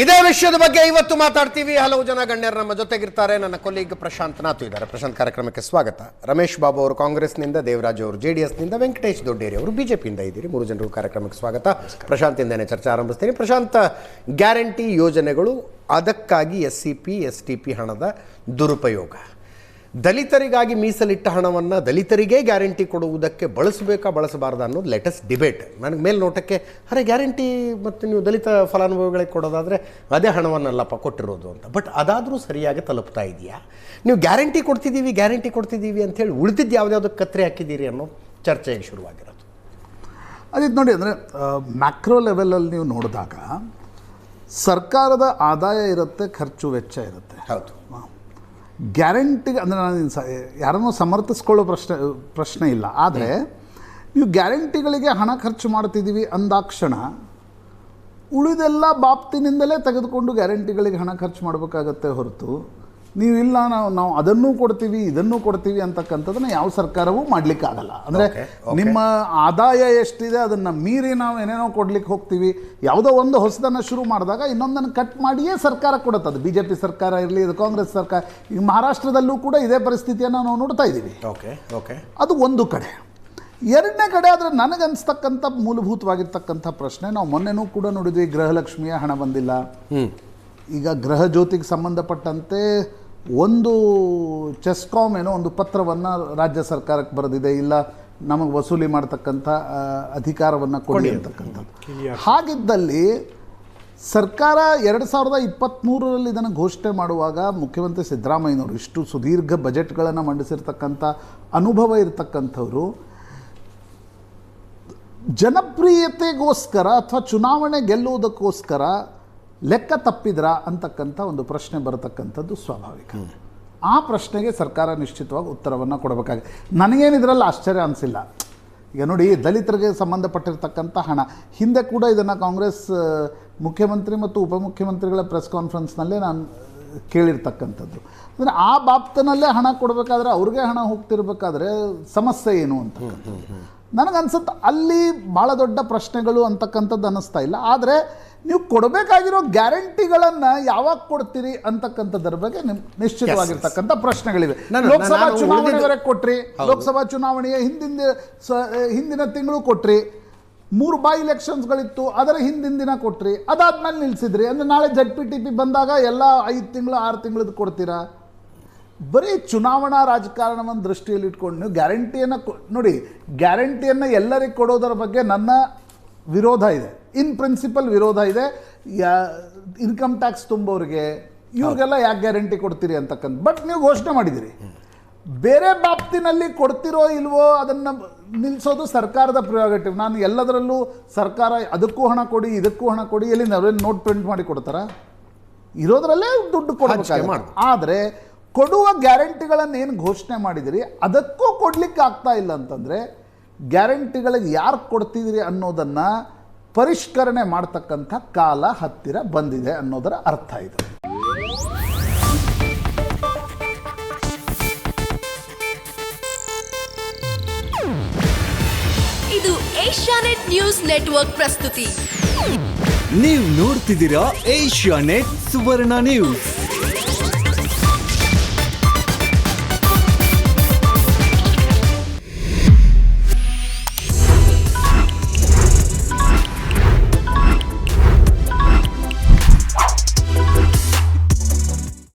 ಇದೇ ವಿಷಯದ ಬಗ್ಗೆ ಇವತ್ತು ಮಾತಾಡ್ತೀವಿ. ಹಲವು ಜನ ಗಣ್ಯರು ನಮ್ಮ ಜೊತೆಗಿರ್ತಾರೆ. ನನ್ನ ಕೊಲೀಗ್ ಪ್ರಶಾಂತ್ ನಾಥು ಇದ್ದಾರೆ. ಪ್ರಶಾಂತ್, ಕಾರ್ಯಕ್ರಮಕ್ಕೆ ಸ್ವಾಗತ. ರಮೇಶ್ ಬಾಬು ಅವರು ಕಾಂಗ್ರೆಸ್ನಿಂದ, ದೇವರಾಜ್ ಅವರು JDSನಿಂದ, ವೆಂಕಟೇಶ್ ದೊಡ್ಡೇರಿ ಅವರು BJPಯಿಂದ ಇದ್ದೀರಿ. 3 ಜನರು ಕಾರ್ಯಕ್ರಮಕ್ಕೆ ಸ್ವಾಗತ. ಪ್ರಶಾಂತ್ ಇಂದನೇ ಚರ್ಚೆ ಆರಂಭಿಸ್ತೀನಿ. ಪ್ರಶಾಂತ್, ಗ್ಯಾರಂಟಿ ಯೋಜನೆಗಳು, ಅದಕ್ಕಾಗಿ SCP STP ಹಣದ ದುರುಪಯೋಗ, ದಲಿತರಿಗಾಗಿ ಮೀಸಲಿಟ್ಟ ಹಣವನ್ನು ದಲಿತರಿಗೇ ಗ್ಯಾರಂಟಿ ಕೊಡುವುದಕ್ಕೆ ಬಳಸಬಾರ್ದು ಅನ್ನೋದು ಲೇಟೆಸ್ಟ್ ಡಿಬೇಟ್. ನನಗೆ ಮೇಲ್ನೋಟಕ್ಕೆ ಅರೆ ಗ್ಯಾರಂಟಿ ಮತ್ತು ನೀವು ದಲಿತ ಫಲಾನುಭವಿಗಳಿಗೆ ಕೊಡೋದಾದರೆ ಅದೇ ಹಣವನ್ನೆಲ್ಲಪ್ಪ ಕೊಟ್ಟಿರೋದು ಅಂತ. ಬಟ್ ಅದಾದರೂ ಸರಿಯಾಗಿ ತಲುಪ್ತಾ ಇದೆಯಾ? ನೀವು ಗ್ಯಾರಂಟಿ ಕೊಡ್ತಿದ್ದೀವಿ ಅಂಥೇಳಿ ಉಳಿದಿದ್ದು ಯಾವುದ್ಯಾವುದಕ್ಕೆ ಕತ್ತರಿ ಹಾಕಿದ್ದೀರಿ ಅನ್ನೋ ಚರ್ಚೆಗೆ ಶುರುವಾಗಿರೋದು. ಅದಿತ್ತು ನೋಡಿ, ಅಂದರೆ ಮ್ಯಾಕ್ರೋ ಲೆವೆಲಲ್ಲಿ ನೀವು ನೋಡಿದಾಗ ಸರ್ಕಾರದ ಆದಾಯ ಇರುತ್ತೆ, ಖರ್ಚು ವೆಚ್ಚ ಇರುತ್ತೆ. ಹೌದು. ಗ್ಯಾರಂಟಿಗೆ ಅಂದರೆ ನಾನು ಯಾರನ್ನೂ ಸಮರ್ಥಿಸ್ಕೊಳ್ಳೋ ಪ್ರಶ್ನೆ ಇಲ್ಲ. ಆದರೆ ನೀವು ಗ್ಯಾರಂಟಿಗಳಿಗೆ ಹಣ ಖರ್ಚು ಮಾಡ್ತಿದ್ದೀವಿ ಅಂದಾಕ್ಷಣ ಉಳಿದೆಲ್ಲ ಬಾಪ್ತಿನಿಂದಲೇ ತೆಗೆದುಕೊಂಡು ಗ್ಯಾರಂಟಿಗಳಿಗೆ ಹಣ ಖರ್ಚು ಮಾಡಬೇಕಾಗತ್ತೆ ಹೊರತು ನೀವು ಇಲ್ಲ ನಾವು ಅದನ್ನೂ ಕೊಡ್ತೀವಿ ಇದನ್ನೂ ಕೊಡ್ತೀವಿ ಅಂತಕ್ಕಂಥದ್ದನ್ನು ಯಾವ ಸರ್ಕಾರವೂ ಮಾಡಲಿಕ್ಕಾಗಲ್ಲ. ಅಂದರೆ ನಿಮ್ಮ ಆದಾಯ ಎಷ್ಟಿದೆ ಅದನ್ನು ಮೀರಿ ನಾವು ಏನೇನೋ ಕೊಡ್ಲಿಕ್ಕೆ ಹೋಗ್ತೀವಿ. ಯಾವುದೋ ಒಂದು ಹೊಸದನ್ನು ಶುರು ಮಾಡಿದಾಗ ಇನ್ನೊಂದನ್ನು ಕಟ್ ಮಾಡಿಯೇ ಸರ್ಕಾರ ಕೊಡುತ್ತೆ. ಅದು BJP ಸರ್ಕಾರ ಇರಲಿ, ಇದು ಕಾಂಗ್ರೆಸ್ ಸರ್ಕಾರ. ಈಗ ಮಹಾರಾಷ್ಟ್ರದಲ್ಲೂ ಕೂಡ ಇದೇ ಪರಿಸ್ಥಿತಿಯನ್ನು ನಾವು ನೋಡ್ತಾ ಇದ್ದೀವಿ. ಅದು ಒಂದು ಕಡೆ. ಎರಡನೇ ಕಡೆ ಆದರೆ ನನಗನ್ಸ್ತಕ್ಕಂಥ ಮೂಲಭೂತವಾಗಿರ್ತಕ್ಕಂಥ ಪ್ರಶ್ನೆ, ನಾವು ಮೊನ್ನೆನೂ ಕೂಡ ನೋಡಿದ್ವಿ, ಗೃಹಲಕ್ಷ್ಮಿಯ ಹಣ ಬಂದಿಲ್ಲ. ಈಗ ಗೃಹ ಜ್ಯೋತಿಗೆ ಸಂಬಂಧಪಟ್ಟಂತೆ ಒಂದು ಚೆಸ್ಕಾಮ್ ಏನೋ ಒಂದು ಪತ್ರವನ್ನು ರಾಜ್ಯ ಸರ್ಕಾರಕ್ಕೆ ಬರೆದಿದೆ, ಇಲ್ಲ ನಮಗೆ ವಸೂಲಿ ಮಾಡ್ತಕ್ಕಂಥ ಅಧಿಕಾರವನ್ನು ಕೊಡಿ ಅಂತಕ್ಕಂಥದ್ದು. ಹಾಗಿದ್ದಲ್ಲಿ ಸರ್ಕಾರ 2023ರಲ್ಲಿ ಇದನ್ನು ಘೋಷಣೆ ಮಾಡುವಾಗ ಮುಖ್ಯಮಂತ್ರಿ ಸಿದ್ದರಾಮಯ್ಯನವರು ಇಷ್ಟು ಸುದೀರ್ಘ ಬಜೆಟ್ಗಳನ್ನು ಮಂಡಿಸಿರ್ತಕ್ಕಂಥ ಅನುಭವ ಇರತಕ್ಕಂಥವರು ಜನಪ್ರಿಯತೆಗೋಸ್ಕರ ಅಥವಾ ಚುನಾವಣೆ ಗೆಲ್ಲುವುದಕ್ಕೋಸ್ಕರ ಲೆಕ್ಕ ತಪ್ಪಿದ್ರಾ ಅಂತಕ್ಕಂಥ ಒಂದು ಪ್ರಶ್ನೆ ಬರತಕ್ಕಂಥದ್ದು ಸ್ವಾಭಾವಿಕ. ಆ ಪ್ರಶ್ನೆಗೆ ಸರ್ಕಾರ ನಿಶ್ಚಿತವಾಗಿ ಉತ್ತರವನ್ನು ಕೊಡಬೇಕಾಗಿದೆ. ನನಗೇನಿದ್ರಲ್ಲಿ ಆಶ್ಚರ್ಯ ಅನಿಸಿಲ್ಲ. ಈಗ ನೋಡಿ, ದಲಿತರಿಗೆ ಸಂಬಂಧಪಟ್ಟಿರ್ತಕ್ಕಂಥ ಹಣ ಹಿಂದೆ ಕೂಡ ಇದನ್ನು ಕಾಂಗ್ರೆಸ್ ಮುಖ್ಯಮಂತ್ರಿ ಮತ್ತು ಉಪಮುಖ್ಯಮಂತ್ರಿಗಳ ಪ್ರೆಸ್ ಕಾನ್ಫರೆನ್ಸ್ನಲ್ಲೇ ನಾನು ಕೇಳಿರ್ತಕ್ಕಂಥದ್ದು. ಅಂದರೆ ಆ ಬಾಪ್ತನಲ್ಲೇ ಹಣ ಕೊಡಬೇಕಾದ್ರೆ, ಅವ್ರಿಗೆ ಹಣ ಹೋಗ್ತಿರ್ಬೇಕಾದ್ರೆ ಸಮಸ್ಯೆ ಏನು ಅಂತಕ್ಕಂಥದ್ದು ನನಗನ್ಸುತ್ತೆ. ಅಲ್ಲಿ ಭಾಳ ದೊಡ್ಡ ಪ್ರಶ್ನೆಗಳು ಅಂತಕ್ಕಂಥದ್ದು ಅನ್ನಿಸ್ತಾ ಇಲ್ಲ. ಆದರೆ ನೀವು ಕೊಡಬೇಕಾಗಿರೋ ಗ್ಯಾರಂಟಿಗಳನ್ನು ಯಾವಾಗ ಕೊಡ್ತೀರಿ ಅಂತಕ್ಕಂಥದ್ರ ಬಗ್ಗೆ ನಿಶ್ಚಿತವಾಗಿರ್ತಕ್ಕಂಥ ಪ್ರಶ್ನೆಗಳಿವೆ. ಲೋಕಸಭಾ ಚುನಾವಣೆವರೆಗೆ ಕೊಟ್ರಿ, ಲೋಕಸಭಾ ಚುನಾವಣೆಯ ಹಿಂದಿನ ತಿಂಗಳು ಕೊಟ್ರಿ, 3 ಬೈ ಎಲೆಕ್ಷನ್ಸ್ಗಳಿತ್ತು, ಅದರ ಹಿಂದಿನ ದಿನ ಕೊಟ್ರಿ, ಅದಾದ್ಮೇಲೆ ನಿಲ್ಲಿಸಿದ್ರಿ. ಅಂದರೆ ನಾಳೆ ZPTP ಬಂದಾಗ ಎಲ್ಲ 5 ತಿಂಗಳು 6 ತಿಂಗಳದ್ದು ಕೊಡ್ತೀರಾ? ಬರೀ ಚುನಾವಣಾ ರಾಜಕಾರಣವನ್ನು ದೃಷ್ಟಿಯಲ್ಲಿ ಇಟ್ಕೊಂಡು ನೀವು ಗ್ಯಾರಂಟಿಯನ್ನು ನೋಡಿ, ಗ್ಯಾರಂಟಿಯನ್ನು ಎಲ್ಲರಿಗೆ ಕೊಡೋದರ ಬಗ್ಗೆ ನನ್ನ ವಿರೋಧ ಇದೆ. ಇನ್ ಪ್ರಿನ್ಸಿಪಲ್ ವಿರೋಧ ಇದೆ. ಇನ್ಕಮ್ ಟ್ಯಾಕ್ಸ್ ತುಂಬೋರಿಗೆ ಇವ್ರಿಗೆಲ್ಲ ಯಾಕೆ ಗ್ಯಾರಂಟಿ ಕೊಡ್ತೀರಿ ಅಂತಕ್ಕಂಥ. ಬಟ್ ನೀವು ಘೋಷಣೆ ಮಾಡಿದ್ದೀರಿ. ಬೇರೆ ಬಾಪ್ತಿನಲ್ಲಿ ಕೊಡ್ತಿರೋ ಇಲ್ವೋ ಅದನ್ನು ನಿಲ್ಲಿಸೋದು ಸರ್ಕಾರದ ಪ್ರಿಯಾರಿಟಿವ್. ನಾನು ಎಲ್ಲದರಲ್ಲೂ ಸರ್ಕಾರ ಅದಕ್ಕೂ ಹಣ ಕೊಡಿ ಇದಕ್ಕೂ ಹಣ ಕೊಡಿ, ಎಲ್ಲಿಂದ ಅವ್ರೇನು ನೋಟ್ ಪ್ರಿಂಟ್ ಮಾಡಿ ಕೊಡ್ತಾರ? ಇರೋದ್ರಲ್ಲೇ ದುಡ್ಡು ಕೊಡಬೇಕು. ಆದರೆ ಕೊಡುವ ಗ್ಯಾರಂಟಿಗಳನ್ನು ಏನು ಘೋಷಣೆ ಮಾಡಿದಿರಿ ಅದಕ್ಕೂ ಕೊಡಲಿಕ್ಕೆ ಆಗ್ತಾ ಇಲ್ಲ ಅಂತಂದರೆ ಗ್ಯಾರಂಟಿಗಳಿಗೆ ಯಾರು ಕೊಡ್ತಿದ್ದೀರಿ ಅನ್ನೋದನ್ನು ಪರಿಷ್ಕರಣೆ ಮಾಡ್ತಕ್ಕಂಥ ಕಾಲ ಹತ್ತಿರ ಬಂದಿದೆ ಅನ್ನೋದರ ಅರ್ಥ ಇದೆ. ಇದು ಏಷ್ಯಾನೆಟ್ ನ್ಯೂಸ್ ನೆಟ್ವರ್ಕ್ ಪ್ರಸ್ತುತಿ. ನೀವು ನೋಡ್ತಿದ್ದೀರಾ ಏಷ್ಯಾನೆಟ್ ಸುವರ್ಣ ನ್ಯೂಸ್.